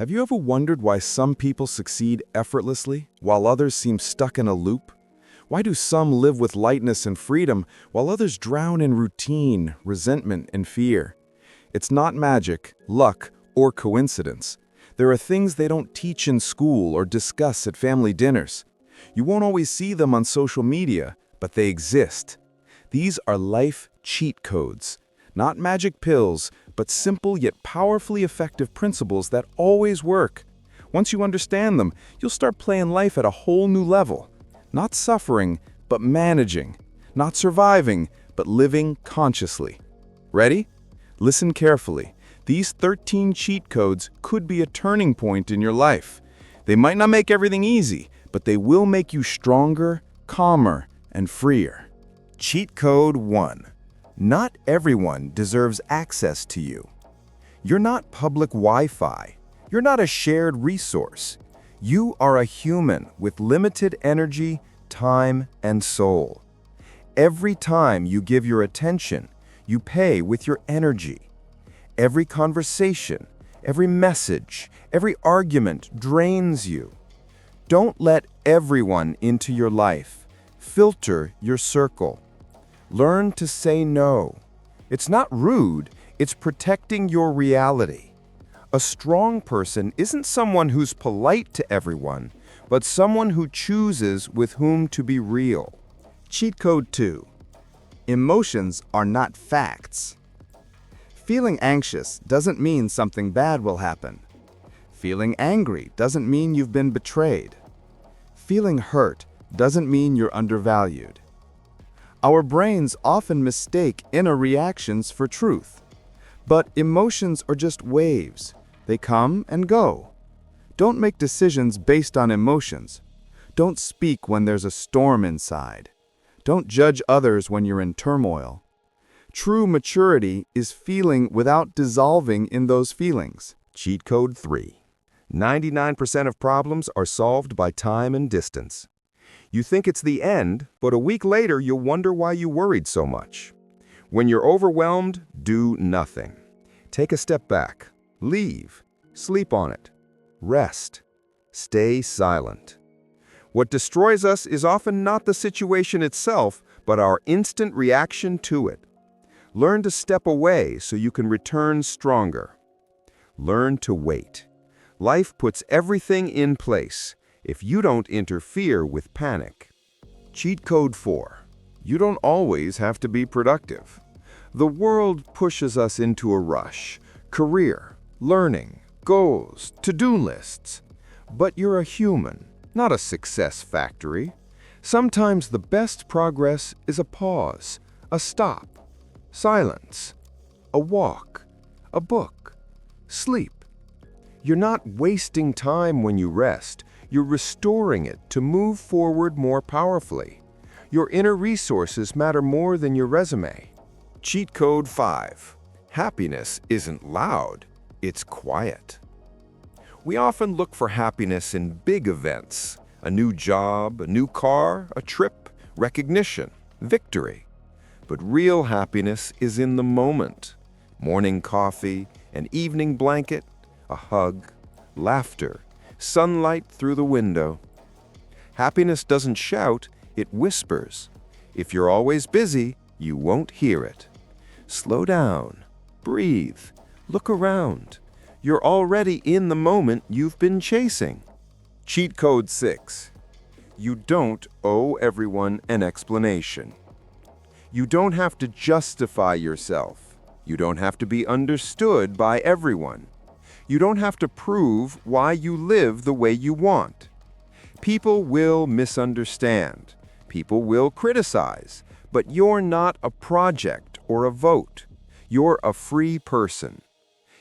Have you ever wondered why some people succeed effortlessly, while others seem stuck in a loop? Why do some live with lightness and freedom, while others drown in routine, resentment, and fear? It's not magic, luck, or coincidence. There are things they don't teach in school or discuss at family dinners. You won't always see them on social media, but they exist. These are life cheat codes. Not magic pills, but simple yet powerfully effective principles that always work. Once you understand them, you'll start playing life at a whole new level. Not suffering, but managing. Not surviving, but living consciously. Ready? Listen carefully. These 13 cheat codes could be a turning point in your life. They might not make everything easy, but they will make you stronger, calmer, and freer. Cheat Code 1. Not everyone deserves access to you. You're not public Wi-Fi. You're not a shared resource. You are a human with limited energy, time, and soul. Every time you give your attention, you pay with your energy. Every conversation, every message, every argument drains you. Don't let everyone into your life. Filter your circle. Learn to say no. It's not rude, it's protecting your reality. A strong person isn't someone who's polite to everyone, but someone who chooses with whom to be real. Cheat Code 2. Emotions are not facts. Feeling anxious doesn't mean something bad will happen. Feeling angry doesn't mean you've been betrayed. Feeling hurt doesn't mean you're undervalued. Our brains often mistake inner reactions for truth. But emotions are just waves. They come and go. Don't make decisions based on emotions. Don't speak when there's a storm inside. Don't judge others when you're in turmoil. True maturity is feeling without dissolving in those feelings. Cheat Code 3. 99% of problems are solved by time and distance. You think it's the end, but a week later you'll wonder why you worried so much. When you're overwhelmed, do nothing. Take a step back. Leave. Sleep on it. Rest. Stay silent. What destroys us is often not the situation itself, but our instant reaction to it. Learn to step away so you can return stronger. Learn to wait. Life puts everything in place if you don't interfere with panic. Cheat Code 4. You don't always have to be productive. The world pushes us into a rush. Career, learning, goals, to-do lists. But you're a human, not a success factory. Sometimes the best progress is a pause, a stop, silence, a walk, a book, sleep. You're not wasting time when you rest. You're restoring it to move forward more powerfully. Your inner resources matter more than your resume. Cheat Code 5. Happiness isn't loud, it's quiet. We often look for happiness in big events: a new job, a new car, a trip, recognition, victory. But real happiness is in the moment. Morning coffee, an evening blanket, a hug, laughter, sunlight through the window. Happiness doesn't shout, it whispers. If you're always busy, you won't hear it. Slow down, breathe, look around. You're already in the moment you've been chasing. Cheat Code 6. You don't owe everyone an explanation. You don't have to justify yourself. You don't have to be understood by everyone. You don't have to prove why you live the way you want. People will misunderstand. People will criticize. But you're not a project or a vote. You're a free person.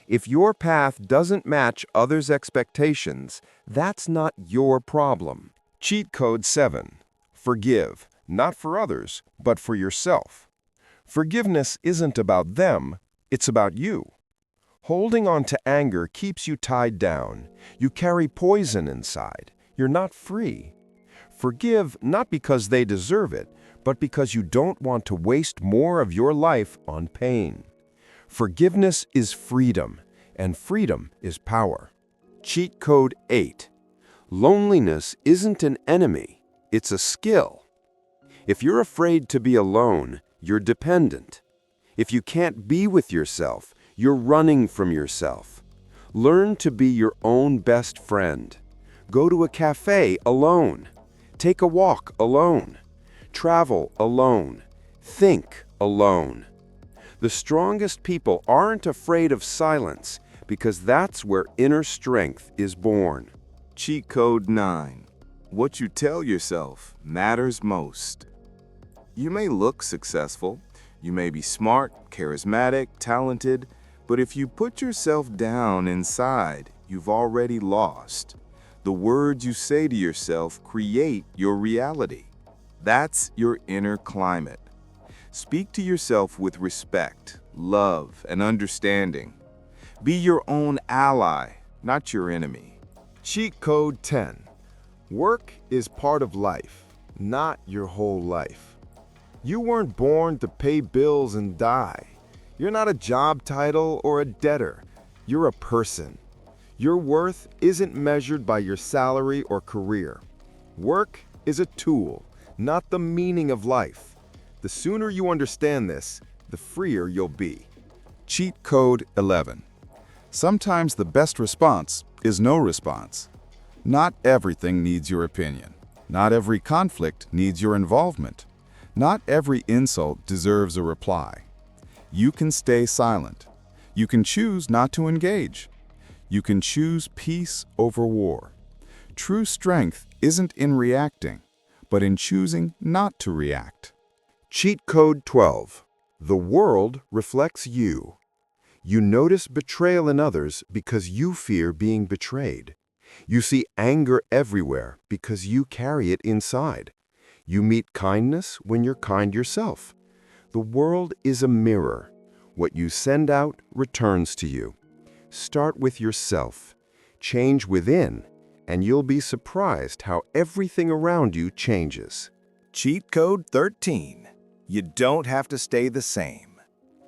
If your path doesn't match others' expectations, that's not your problem. Cheat Code 7. Forgive, not for others, but for yourself. Forgiveness isn't about them, it's about you. Holding on to anger keeps you tied down. You carry poison inside. You're not free. Forgive not because they deserve it, but because you don't want to waste more of your life on pain. Forgiveness is freedom, and freedom is power. Cheat code 8. Loneliness isn't an enemy, it's a skill. If you're afraid to be alone, you're dependent. If you can't be with yourself, you're running from yourself. Learn to be your own best friend. Go to a cafe alone. Take a walk alone. Travel alone. Think alone. The strongest people aren't afraid of silence because that's where inner strength is born. Cheat code 9. What you tell yourself matters most. You may look successful, you may be smart, charismatic, talented, but if you put yourself down inside, you've already lost. The words you say to yourself create your reality. That's your inner climate. Speak to yourself with respect, love, and understanding. Be your own ally, not your enemy. Cheat code 10. Work is part of life, not your whole life. You weren't born to pay bills and die. You're not a job title or a debtor. You're a person. Your worth isn't measured by your salary or career. Work is a tool, not the meaning of life. The sooner you understand this, the freer you'll be. Cheat code 11. Sometimes the best response is no response. Not everything needs your opinion. Not every conflict needs your involvement. Not every insult deserves a reply. You can stay silent. You can choose not to engage. You can choose peace over war. True strength isn't in reacting, but in choosing not to react. Cheat code 12. The world reflects you. You notice betrayal in others because you fear being betrayed. You see anger everywhere because you carry it inside. You meet kindness when you're kind yourself. The world is a mirror. What you send out returns to you. Start with yourself. Change within, and you'll be surprised how everything around you changes. Cheat code 13. You don't have to stay the same.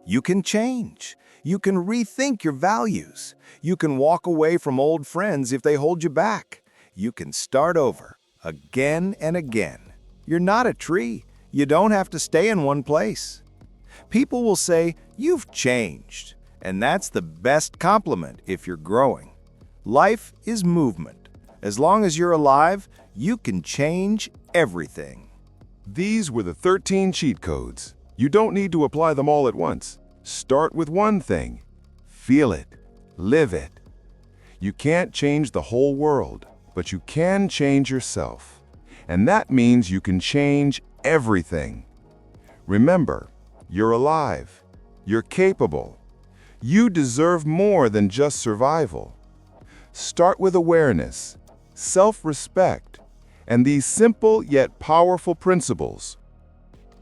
You can change. You can rethink your values. You can walk away from old friends if they hold you back. You can start over, again and again. You're not a tree. You don't have to stay in one place. People will say, "You've changed," and that's the best compliment if you're growing. Life is movement. As long as you're alive, you can change everything. These were the 13 cheat codes. You don't need to apply them all at once. Start with one thing. Feel it. Live it. You can't change the whole world, but you can change yourself. And that means you can change everything. Remember, you're alive. You're capable. You deserve more than just survival. Start with awareness, self-respect, and these simple yet powerful principles.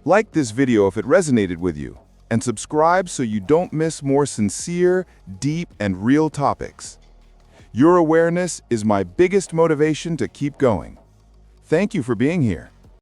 Like this video if it resonated with you, and subscribe so you don't miss more sincere, deep, and real topics. Your awareness is my biggest motivation to keep going. Thank you for being here.